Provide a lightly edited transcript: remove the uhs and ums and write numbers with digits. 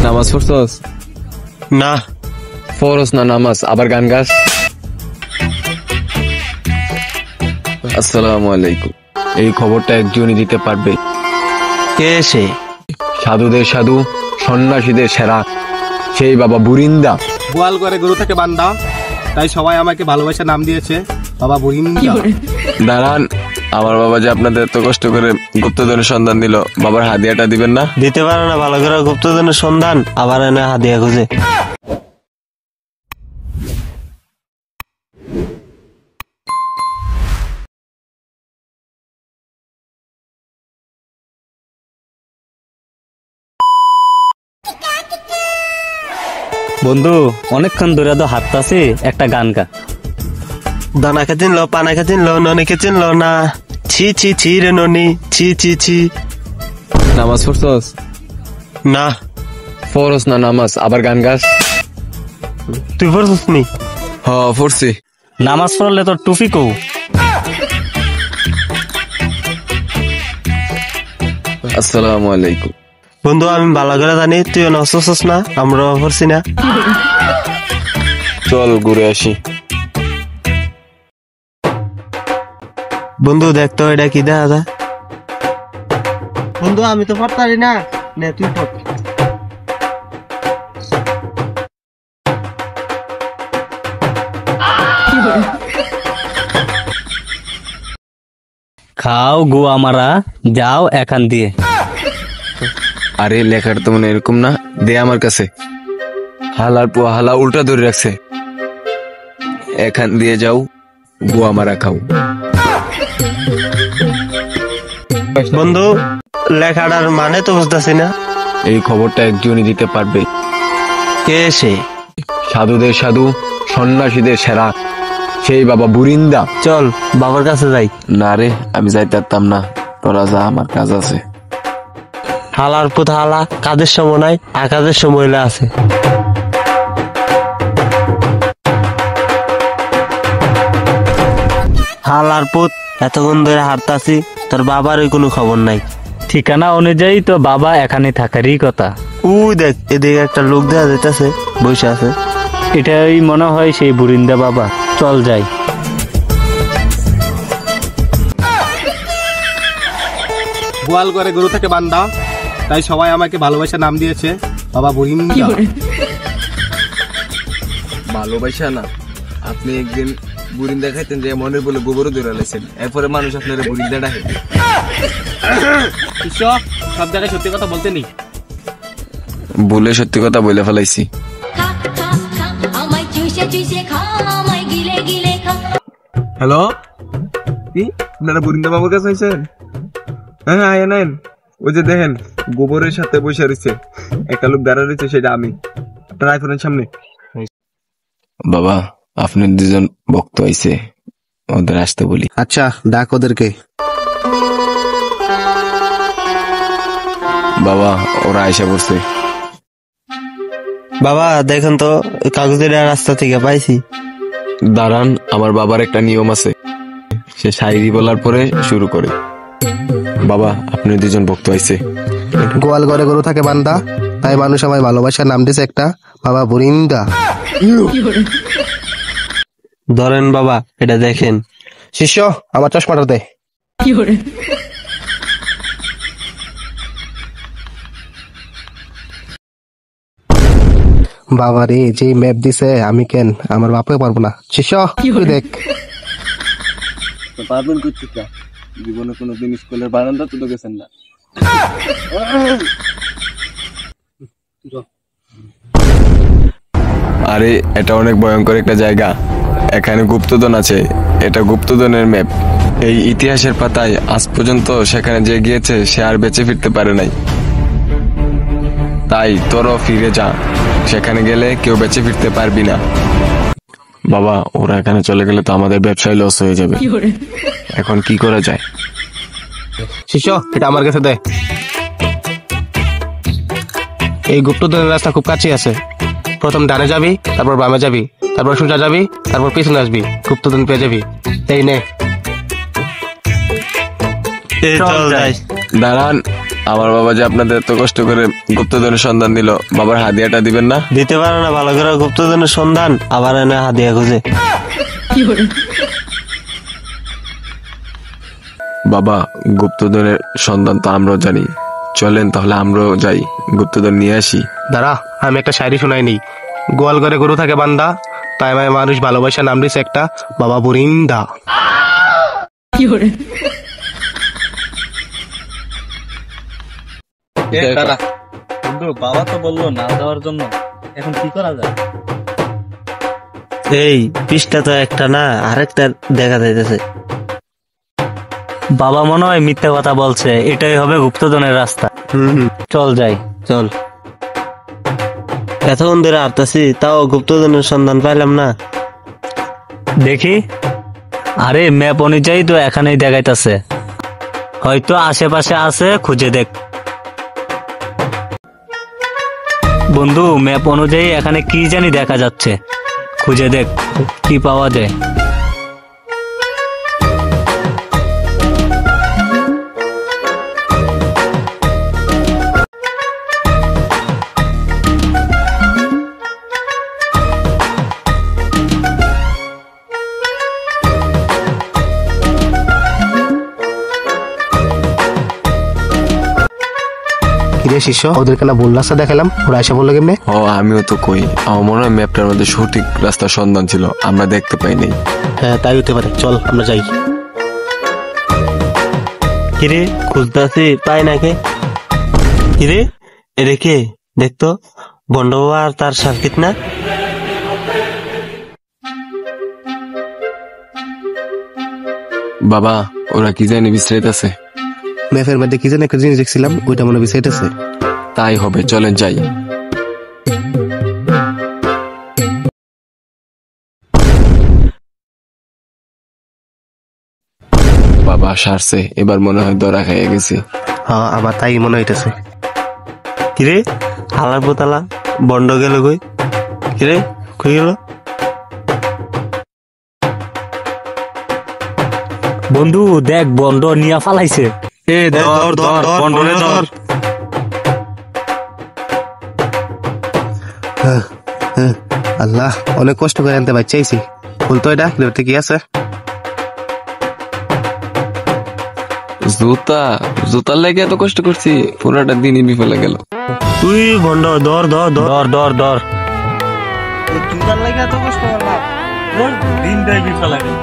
নামাজ পড়ছস? না পড়স না নামাজ, আবার গান গাস। আসসালামু আলাইকুম। এই খবরটা একজনই দিতে পারবে। কে সে? সাধুদের সাধু, সন্ন্যাসীদের সেরা, সেই বাবা বুরিন্দা। গোয়াল করে গরু থেকে বান্ধা, তাই সবাই আমাকে ভালোবাসা নাম দিয়েছে বাবা বুরিন্দা। দাঁড়ান, আমার বাবা যে আপনাদের এত কষ্ট করে গুপ্তধনের সন্ধান দিল, বাবার হাদিয়াটা দিবেন না? দিতে পারে না ভালো করে গুপ্তধনের সন্ধান, আবার এনে হাদিয়া খুঁজে। বন্ধু অনেকক্ষণ ধরে তো হাঁটতাছি, একটা গান গা। দানাকে চিনলো, পানাকে চিনলো, ননিকে চিনলো না। ছি ছি ছি রে ননি, ছি ছি ছি। নামাজ পড়ছস? না পড়স না নামাজ, আবার গান গাস। তুই পড়ছিস নি? হ পড়ছি। নামাজ পড়লে তোর টুপি কৌ? আসসালামু আলাইকুম। বন্ধু আমি ভালো করে জানি তুই নসছিস না, আমরা পড়ছি না। চল ঘুরে আসি। বন্ধু দেখতো এটা কি দেখা যায়। বন্ধু আমি তো পড়তে পারি না, নে তুই পড়। খাও গো আমারা, যাও এখান দিয়ে। আরে লেখাটা তো মনে এরকম না, দে আমার কাছে। হালার পোয়া হালা উল্টা ধরে রাখছে। এখান দিয়ে যাও, গোয়া মারা খাও। বন্ধু লেখাটার মানে তো বুঝতেছি না। এই খবরটা একজনই দিতে পারবে। কে সে? সাধুদের সাধু, সন্ন্যাসীদের সেরা, সেই বাবা বুরিন্দা। চল বাবার কাছে যাই। না রে, আমি যাইতে পারতাম না, তোরা যা, আমার কাজ আছে। হালার পুত হালা, কাজের সময় নাই আর কাজের সময় আছে। হালার পুত এতক্ষণ ধরে হাঁটতাছি, তোর বাবার ওই কোনো খবর নাই। ঠিকানা অনুযায়ী তো বাবা এখানে থাকারই কথা। উই দেখ, এদিকে একটা লোক দেখা যাইতেছে, বসে আছে। এটাই মনে হয় সেই বুরিন্দা বাবা। চল যাই। গোয়াল করে গরু থেকে বান্ধা, তাই সবাই আমাকে ভালোবাসা নাম দিয়েছে বাবা বুরিন্দা। ভালোবাসা না, আপনি একদিন বুরিন্দা খাইতেন যে মনের বলে গোবরও ধরে লাইছেন, এরপরে মানুষ আপনার বুরিন্দা ডাকে। সব জায়গায় সত্যি কথা বলতে নেই। বলে সত্যি কথা বলে ফেলাইছি। হ্যালো, কি আপনারা বুরিন্দা বাবুর কাছে আইছেন? হ্যাঁ হ্যাঁ আয় নেন। ওই যে দেখেন গোবরের সাথে বসে রয়েছে একটা লোক দাঁড়া রয়েছে, সেটা আমি। আপনার আইফোনের সামনে। বাবা আপনার দুজন ভক্ত আইছে, ওদের আসতে বলি। আচ্ছা ডাক ওদেরকে। বাবা ওরা আইসা পড়ছে। বাবা দেখেন তো কাগজের রাস্তা থেকে পাইছি। দাঁড়ান, আমার বাবার একটা নিয়ম আছে, সে শায়রি বলার পরে শুরু করে। বাবা আপনার দুজন ভক্ত আইছে। গোয়াল করে গরু থাকে বান্ধা, তাই মানুষ আমায় ভালোবাসার নাম দিয়েছে একটা বাবা বুরিন্দা। ধরেন বাবা এটা দেখেন। শিষ্য আমার চশমাটা দে। বাবা রে, যে ম্যাপ দিছে আমি কেন আমার বাপে পারবো না। শিষ্য তুই দেখ। পারবেন করতে জীবনে কোনোদিন স্কুলের বারান্দা তো গেছেন না। আরে এটা অনেক ভয়ঙ্কর একটা জায়গা, এখানে গুপ্তধন আছে, এটা গুপ্তধনের ম্যাপ। এই ইতিহাসের পাতায় আজ পর্যন্ত সেখানে যে গিয়েছে সে আর বেঁচে ফিরতে পারে নাই। তাই তোরও ফিরে যা, সেখানে গেলে কেউ বেঁচে ফিরতে পারবি না। বাবা ওরা এখানে চলে গেলে তো আমাদের ব্যবসায় লস হয়ে যাবে, এখন কি করা যায়? শিষ্য এটা আমার কাছে দে। এই গুপ্তধনের রাস্তা খুব কাছে আছে। প্রথম ডানে যাবি, তারপর বামে যাবি, তারপর সোজা যাবি, তারপর পিছনে আসবি, গুপ্তধন পেয়ে যাবি। এই নে। চল যাই। দাঁড়ান, আমার বাবা যে আপনাদের এত কষ্ট করে গুপ্তধনের সন্ধান দিল, বাবার হাদিয়াটা দিবেন না? দিতে পারে না ভালো করে গুপ্তধনের সন্ধান, আবার এনে হাদিয়া খুঁজে। বাবা, গুপ্তধনের সন্ধান তো আমরাও জানি, চলেন তাহলে আমরাও যাই, গুপ্তধন নিয়ে আসি। দাঁড়া, আমি একটা শায়রি শোনাই নি। গোয়াল ঘরে গরু থাকে বান্দা, তাই আমায় মানুষ ভালোবাসা নাম দিছে একটা বাবা বুরিন্দা। বন্ধু, বাবা তো বললো না দেওয়ার জন্য, এখন কি করা যায়? এই পৃষ্ঠা তো একটা না, আরেকটা দেখা যাইতেছে। বাবা মনে হয় মিথ্যা কথা বলছে, এটাই হবে গুপ্তধনের রাস্তা। চল যাই। চল। এতক্ষণ ধরে আটতাছি, তাও গুপ্তধনের সন্ধান পাইলাম না। দেখি, আরে ম্যাপ অনুযায়ী তো এখানেই দেখাইতেছে, হয়তো আশেপাশে আছে, খুঁজে দেখ। বন্ধু, ম্যাপ অনুযায়ী এখানে কি জানি দেখা যাচ্ছে, খুঁজে দেখ কি পাওয়া যায়। কিরে শিষ্য, ওদেরকে না ভুল রাস্তা দেখালাম, ওরা এসে বললো কেমনে? ও, আমিও তো কই, আমার মনে হয় ম্যাপটার মধ্যে সঠিক রাস্তার সন্ধান ছিল, আমরা দেখতে পাই নাই। হ্যাঁ, তাই হতে পারে, চল আমরা যাই। কিরে খুঁজতেছি, পাই নাকি? কিরে এরে কে? দেখতো বন্ড বাবা আর তার সার্কিট না? বাবা, ওরা কি জানি বিশ্রাইত আছে। ম্যাপের মধ্যে কি জানি একটা জিনিস দেখছিলাম, ওইটা মনে বিষয়টা আছে। তাই হবে, চলেন যাই। বাবা সারছে, এবার মনে হয় দরা খাইয়ে গেছে। হ্যাঁ, আমার তাই মনে হইতেছে। কিরে হালার পোতালা বন্ড গেল কই? কিরে কই গেল? বন্ধু দেখ, বন্ড নিয়া ফালাইছে। আল্লাহ, অনেক কষ্ট করে আনতে বাচ্চাইছি। বলতো এটা কি আছে? জুতার লেগে এত কষ্ট করছি, পুরোটা দিনই বিফলে গেল। তুই বন্ড ধর ধর ধর দর দর দর, তুই তার লাগে এত কষ্ট করলাম, দিনটাই বিফলে গেল।